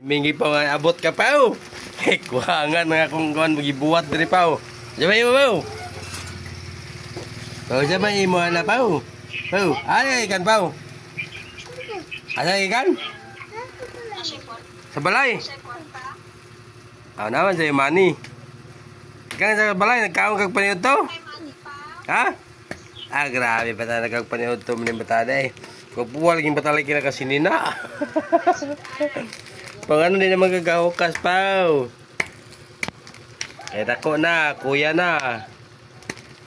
Mingi pa nga abot ka pa o. Kuhangan nga kung kuhan magibuhat diri pa o. Sabay mo pa o. O sabay mo na pa o. O, ay ikan pa o. Asa ikan? Sa balay. Naman sa'yo mani. Ikan sa balay, nagkaon kag paniod to? Ha? Grabe pa tayo nagkagpaniod to mga batada eh. Kapuwa laging batalay kina kasi nina. Pang ano din naman kagahukas pa. Eh dako na, kuya na.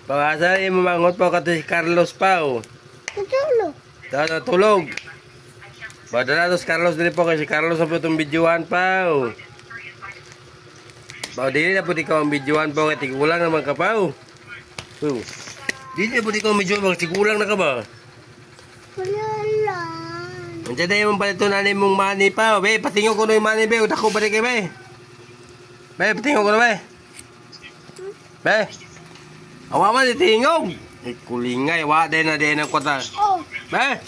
Pangasa yung mamangot pa kato si Carlos pa. Tulog. Tulog. Badala to si Carlos din po kasi Carlos na po itong videoan pa. Dili na po ikaw ang videoan po kasi tigulang naman ka pa. Dili na po ikaw ang videoan po kasi tigulang na ka ba? Wala lang. Nandiyan na yung palito na mong money pa. Be, patingin ko na yung money, be. Utako ba rin kayo, be? Be, patingin ko na, be. Be. Awa man, itingog. Kulingay, awa din na din ang kota. Be.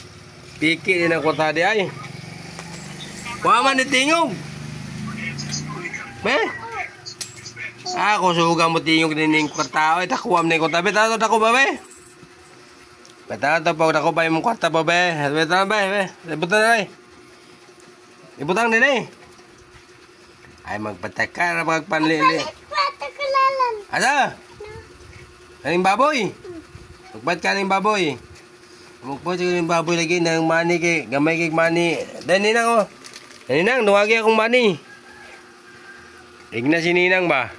Piki din ang kota di ay. Awa man, itingog. Be. Ako suga mo tingog din yung kota. Ay, takuam na yung kota. Be, tako ba, be? Beta to pag ako pa yung kwarta pa be. Beta na be. Ibutan na rin. Ibutang din eh. Ay magpataka na pagpanlili. Asa? Kaning baboy? Magpat ka ng baboy. Magpat ka ng baboy lagi ng money kay gamay kay money. Dan ninang oh. Ninang nuwagi akong money. Igna si ninang ba?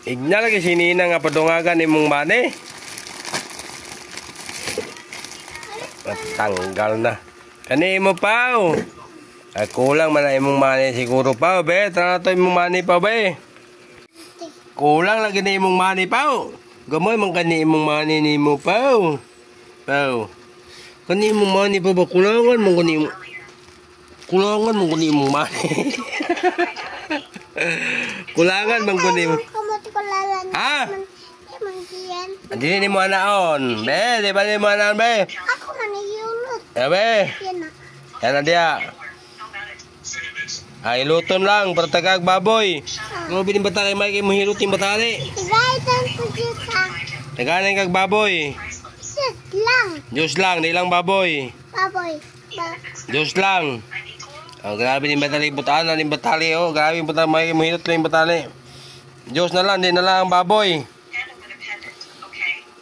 Igna lagi si Nina nga padungagan imong mani. Tanggal na. Kani mo pa. Kulang man na imong mani siguro pa be. Tara to imong mani pa be. Kulang lagi na imong mani pa. Gamoy man kani imong mani nimo pa. Kani imong mani pa ba kulangan mo kani imong kulangan mo kani imong mani. Kulangan man kani imong ha? Hindi ni mo anaon. Be, di ba ni mo anaon, be? Ako maniyulot. Be. Yan na dia. Ay, luton lang. Para tagag baboy. Kung bining batali, may kayo mahilot yung batali. Tagaitan ko dito. Taganan kag baboy. Diyos lang. Diyos lang, di lang baboy. Baboy. Diyos lang. Grabe yung batali. Butaan na yung batali. Grabe yung batali. May kayo mahilot lang yung batali. Diyos na lang, di na lang ang baboy.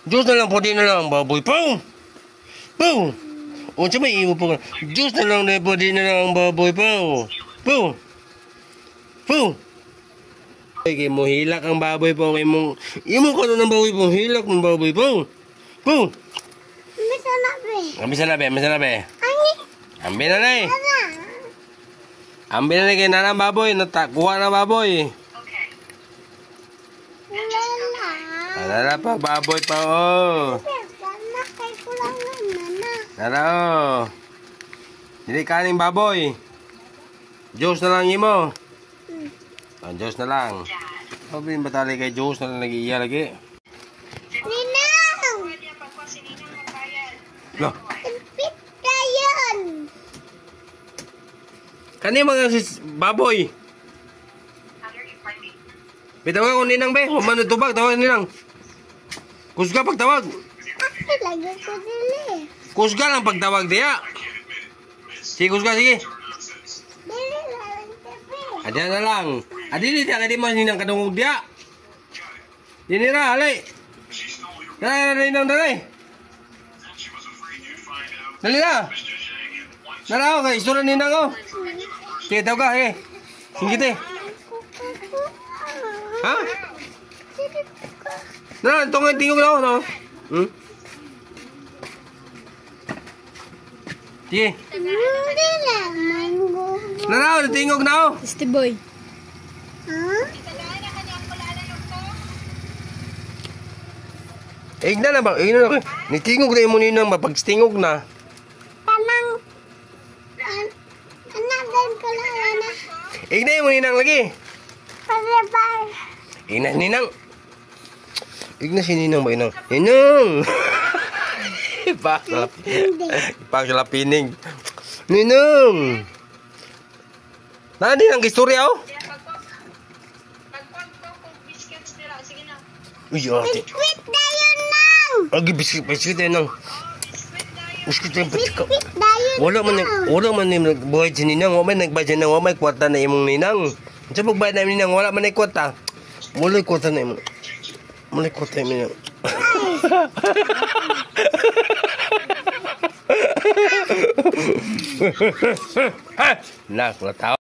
Diyos na lang po, di na lang ang baboy. Pau! Pau! O, siya may iwo po. Diyos na lang po, di na lang ang baboy. Pau! Pau! Pau! Kaya mo hilak ang baboy po. Imo ko ng baboy po. Hilak ng baboy. Pau! Pau! Misa na be. Misa na be, misa na be. Ambil na na eh. Ano? Ambil na na kaya na ang baboy. Kuha na baboy. Nara pa, baboy pa oh. Nara oh. Hindi kaning baboy. Diyos na lang imo. Diyos na lang. Sabi yung batali kay Diyos na lang nag-iiya lagi. Ninang! Loh. Impit ka yun. Kani mga baboy. Bitawag ko ninang be. Humano tubag, tawag ninang. Kusga pagtawag. Ay, lagi ko dili. Kusga lang pagtawag diya. Sige kusga, sige. Dili lang tepe. Adya na lang. Adili diya kadi mas ninang kadungog diya. Dinira, halay. Dali, ninang dali. Dali na. Nara ako kay isura ninang ko. Sige, tawag ka, sige. Sige, te. Ha? Nah, ito nga tingog na ako, no? Sige. Hindi lang mango. Naraw, tingog na ako. Este boy. Ha? Igna na ba? Igna na ako. Nitingog na yung muninang ba? Pag tingog na. Tanang. Anak din ko lang na. Igna yung muninang lagi. Paglabar. Igna, ninang. Igna si ninang ba? Ninang. Pagsalapining. Ninong! Nani ang istorya oh? Biscuits nila. Sige na. Uy, ate. Biskuit dayon lang. Agi biscuit yan nang. Biscuit tayo. Biscuit yan patika. Biskuit dayon Wala man ni nagbuhay si Ninang. Wala man nagbayad siya nang wala may kwarta na imong Ninang. Sa pagbayad na Ninang, wala man na kwarta. Wala kwarta na imong. Wala kwarta na imong. Nak, wala tao.